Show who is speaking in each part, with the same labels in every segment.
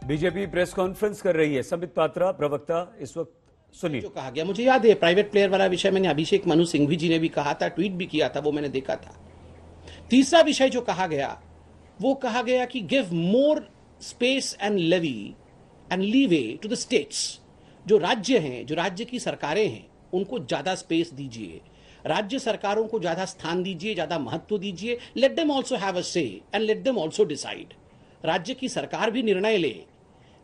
Speaker 1: BJP press conference कर रही है। संबित पात्रा प्रवक्ता इस वक्त सुनिए।
Speaker 2: जो कहा गया, मुझे याद है प्राइवेट प्लेयर वाला विषय मैंने अभिषेक मनु सिंघवी जी ने भी कहा था, ट्वीट भी किया था, वो मैंने देखा था। तीसरा विषय जो कहा गया वो कहा गया कि give more space and levy and leeway to the states. जो राज्य हैं, जो राज्य की सरकारें हैं, उनको ज्यादा स्पेस दीजिए, राज्य सरकारों को ज्यादा स्थान दीजिए, ज्यादा महत्व दीजिए। Let them also have a say and let them also decide. राज्य की सरकार भी निर्णय ले,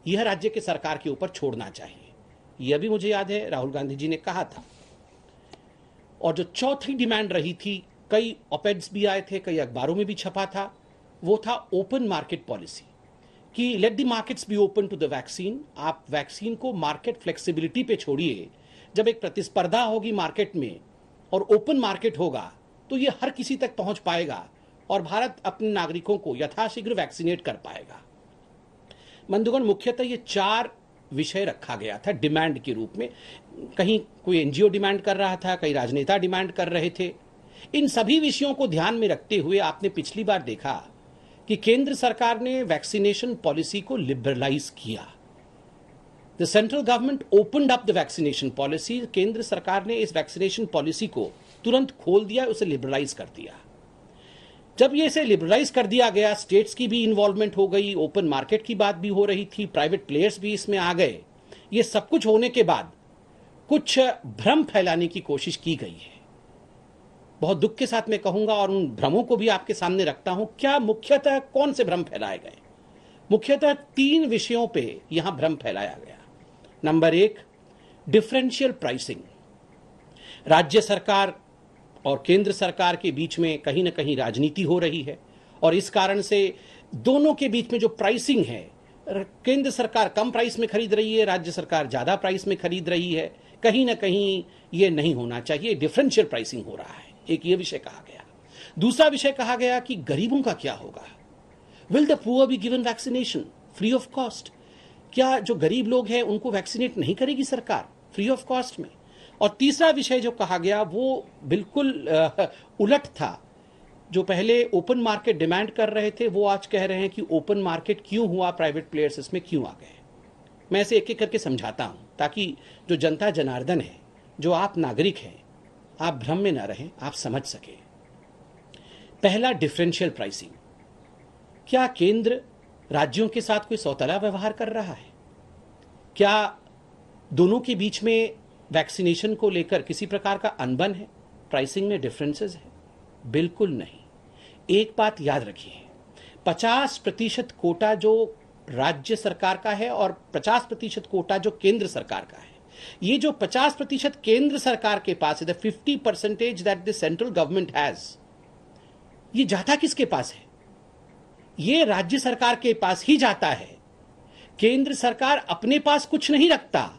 Speaker 2: यह राज्य के सरकार के ऊपर छोड़ना चाहिए। यह भी मुझे याद है राहुल गांधी जी ने कहा था। और जो चौथी डिमांड रही थी, कई ऑपेड्स भी आए थे, कई अखबारों में भी छपा था, वो था ओपन मार्केट पॉलिसी, कि let the markets be open to the vaccine. आप वैक्सीन को मार्केट फ्लेक्सिबिलिटी पे छोड़िए। जब एक प्रतिस्पर्धा होगी मार्केट में और ओपन मार्केट होगा तो ये हर किसी तक पहुंच पाएगा और भारत अपने नागरिकों को यथाशीघ्र वैक्सीनेट कर पाएगा। बंधुगण, मुख्यतः ये 4 विषय रखा गया था डिमांड के रूप में। कहीं कोई एनजीओ डिमांड कर रहा था, कई राजनेता डिमांड कर रहे थे। इन सभी विषयों को ध्यान में रखते हुए आपने पिछली बार देखा कि केंद्र सरकार ने वैक्सीनेशन पॉलिसी को लिबरलाइज किया। The central government opened up the vaccination policy. केंद्र सरकार ने इस वैक्सीनेशन पॉलिसी को तुरंत खोल दिया, उसे लिबरलाइज कर दिया। जब ये इसे लिबरलाइज कर दिया गया, स्टेट्स की भी इन्वॉल्वमेंट हो गई, ओपन मार्केट की बात भी हो रही थी, प्राइवेट प्लेयर्स भी इसमें आ गए। ये सब कुछ होने के बाद कुछ भ्रम फैलाने की कोशिश की गई है। बहुत दुख के साथ मैं कहूंगा और उन भ्रमों को भी आपके सामने रखता हूं। क्या मुख्यतः कौन से भ्रम फैलाए गए? मुख्यतः 3 विषयों पे यहां भ्रम फैलाया गया। Number 1, differential pricing. राज्य सरकार और केंद्र सरकार के बीच में कहीं ना कहीं राजनीति हो रही है और इस कारण से दोनों के बीच में जो प्राइसिंग है, केंद्र सरकार कम प्राइस में खरीद रही है, राज्य सरकार ज्यादा प्राइस में खरीद रही है। कहीं ना कहीं ये नहीं होना चाहिए, डिफरेंशियल प्राइसिंग हो रहा है। एक ये विषय कहा गया। दूसरा विषय कहा गया कि गरीबों का क्या होगा? Will the poor be given vaccination free of cost? क्या जो गरीब लोग हैं उनको वैक्सीनेट नहीं करेगी सरकार फ्री ऑफ कॉस्ट में? और तीसरा विषय जो कहा गया वो बिल्कुल उलट था। जो पहले ओपन मार्केट डिमांड कर रहे थे वो आज कह रहे हैं कि ओपन मार्केट क्यों हुआ, प्राइवेट प्लेयर्स इसमें क्यों आ गए। मैं इसे एक एक करके समझाता हूं ताकि जो जनता जनार्दन है, जो आप नागरिक हैं, आप भ्रम में ना रहें, आप समझ सकें। पहला, डिफरेंशियल प्राइसिंग। क्या केंद्र राज्यों के साथ कोई सौतेला व्यवहार कर रहा है? क्या दोनों के बीच में वैक्सीनेशन को लेकर किसी प्रकार का अनबन है? प्राइसिंग में डिफरेंसेस है? बिल्कुल नहीं। एक बात याद रखिए, 50% कोटा जो राज्य सरकार का है और 50% कोटा जो केंद्र सरकार का है। ये जो 50% केंद्र सरकार के पास है, the 50% that the central government has, ये जाता किसके पास है? ये राज्य सरकार के पास ही जाता है। केंद्र सरकार अपने पास कुछ नहीं रखता।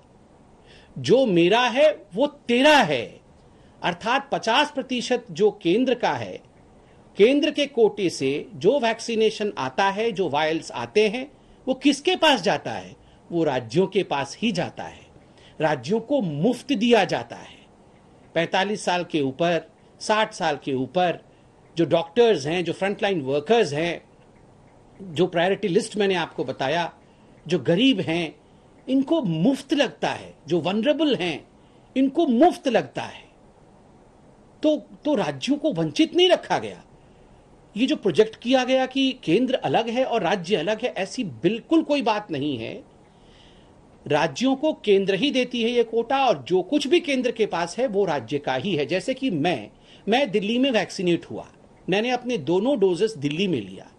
Speaker 2: जो मेरा है वो तेरा है। अर्थात 50% जो केंद्र का है, केंद्र के कोटे से जो वैक्सीनेशन आता है, जो वायल्स आते हैं, वो किसके पास जाता है? वो राज्यों के पास ही जाता है। राज्यों को मुफ्त दिया जाता है। 45 साल के ऊपर, 60 साल के ऊपर जो डॉक्टर्स हैं, जो फ्रंटलाइन वर्कर्स हैं, जो प्रायोरिटी लिस्ट मैंने आपको बताया, जो गरीब हैं, इनको मुफ्त लगता है। जो वनरेबल हैं, इनको मुफ्त लगता है। तो राज्यों को वंचित नहीं रखा गया। ये जो प्रोजेक्ट किया गया कि केंद्र अलग है और राज्य अलग है, ऐसी बिल्कुल कोई बात नहीं है। राज्यों को केंद्र ही देती है ये कोटा और जो कुछ भी केंद्र के पास है वो राज्य का ही है। जैसे कि मैं दिल्ली में वैक्सीनेट हुआ, मैंने अपने दोनों डोजेस दिल्ली में लिया।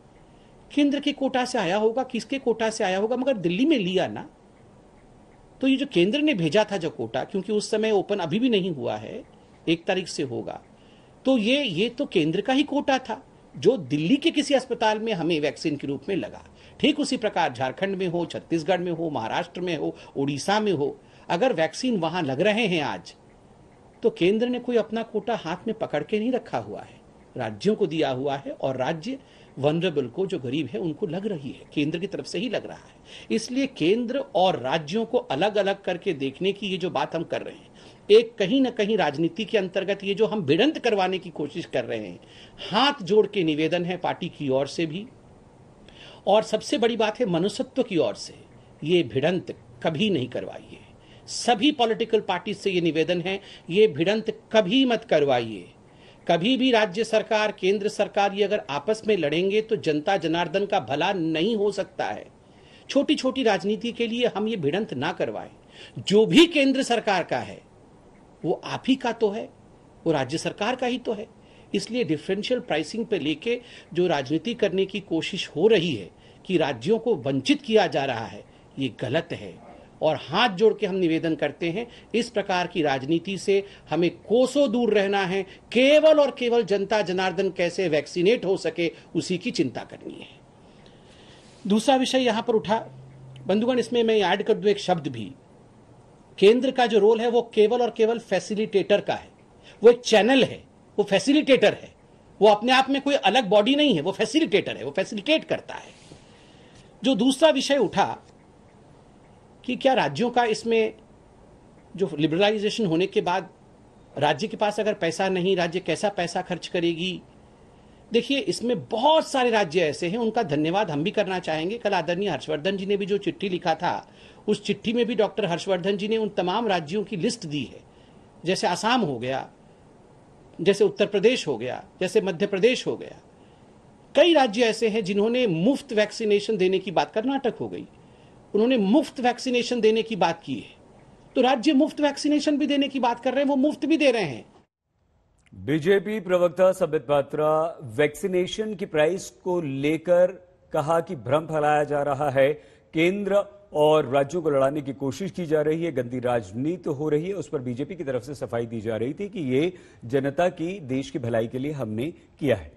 Speaker 2: केंद्र के कोटा से आया होगा, किसके कोटा से आया होगा, मगर दिल्ली में लिया ना। तो ये जो केंद्र ने भेजा था जो कोटा, क्योंकि उस समय ओपन अभी भी नहीं हुआ है, 1 तारीख से होगा, तो ये तो केंद्र का ही कोटा था जो दिल्ली के किसी अस्पताल में हमें वैक्सीन के रूप में लगा। ठीक उसी प्रकार झारखंड में हो, छत्तीसगढ़ में हो, महाराष्ट्र में हो, उड़ीसा में हो, अगर वैक्सीन वहां लग रहे हैं आज, तो केंद्र ने कोई अपना कोटा हाथ में पकड़ के नहीं रखा हुआ है, राज्यों को दिया हुआ है। और राज्य वनरेबल को, जो गरीब है, उनको लग रही है, केंद्र की तरफ से ही लग रहा है। इसलिए केंद्र और राज्यों को अलग अलग करके देखने की ये जो बात हम कर रहे हैं, एक कहीं ना कहीं राजनीति के अंतर्गत ये जो हम भिड़ंत करवाने की कोशिश कर रहे हैं, हाथ जोड़ के निवेदन है पार्टी की ओर से भी, और सबसे बड़ी बात है मनुष्यत्व की ओर से ये भिड़ंत कभी नहीं करवाइए। सभी पॉलिटिकल पार्टी से ये निवेदन है, ये भिड़ंत कभी मत करवाइए। कभी भी राज्य सरकार, केंद्र सरकार ये अगर आपस में लड़ेंगे तो जनता जनार्दन का भला नहीं हो सकता है। छोटी छोटी राजनीति के लिए हम ये भिड़ंत ना करवाएं। जो भी केंद्र सरकार का है वो आप ही का तो है, वो राज्य सरकार का ही तो है। इसलिए डिफरेंशियल प्राइसिंग पे लेके जो राजनीति करने की कोशिश हो रही है कि राज्यों को वंचित किया जा रहा है, ये गलत है। और हाथ जोड़ के हम निवेदन करते हैं, इस प्रकार की राजनीति से हमें कोसों दूर रहना है। केवल और केवल जनता जनार्दन कैसे वैक्सीनेट हो सके उसी की चिंता करनी है। दूसरा विषय यहां पर उठा बंधुगण, इसमें मैं ऐड कर दूं एक शब्द भी। केंद्र का जो रोल है वो केवल और केवल फैसिलिटेटर का है। वो एक चैनल है, वो फैसिलिटेटर है, वो अपने आप में कोई अलग बॉडी नहीं है, वो फैसिलिटेटर है, वो फैसिलिटेट करता है। जो दूसरा विषय उठा कि क्या राज्यों का इसमें जो लिबरलाइजेशन होने के बाद राज्य के पास अगर पैसा नहीं, राज्य कैसा पैसा खर्च करेगी। देखिए, इसमें बहुत सारे राज्य ऐसे हैं, उनका धन्यवाद हम भी करना चाहेंगे। कल आदरणीय हर्षवर्धन जी ने भी जो चिट्ठी लिखा था, उस चिट्ठी में भी डॉक्टर हर्षवर्धन जी ने उन तमाम राज्यों की लिस्ट दी है। जैसे आसाम हो गया, जैसे उत्तर प्रदेश हो गया, जैसे मध्य प्रदेश हो गया। कई राज्य ऐसे हैं जिन्होंने मुफ्त वैक्सीनेशन देने की बात, कर्नाटक हो गई, उन्होंने मुफ्त वैक्सीनेशन देने की बात की है। तो राज्य मुफ्त वैक्सीनेशन भी देने की बात कर रहे हैं, वो मुफ्त भी दे रहे हैं।
Speaker 1: बीजेपी प्रवक्ता संबित पात्रा वैक्सीनेशन की प्राइस को लेकर कहा कि भ्रम फैलाया जा रहा है, केंद्र और राज्यों को लड़ाने की कोशिश की जा रही है, गंदी राजनीति हो रही है। उस पर बीजेपी की तरफ से सफाई दी जा रही थी कि ये जनता की, देश की भलाई के लिए हमने किया है।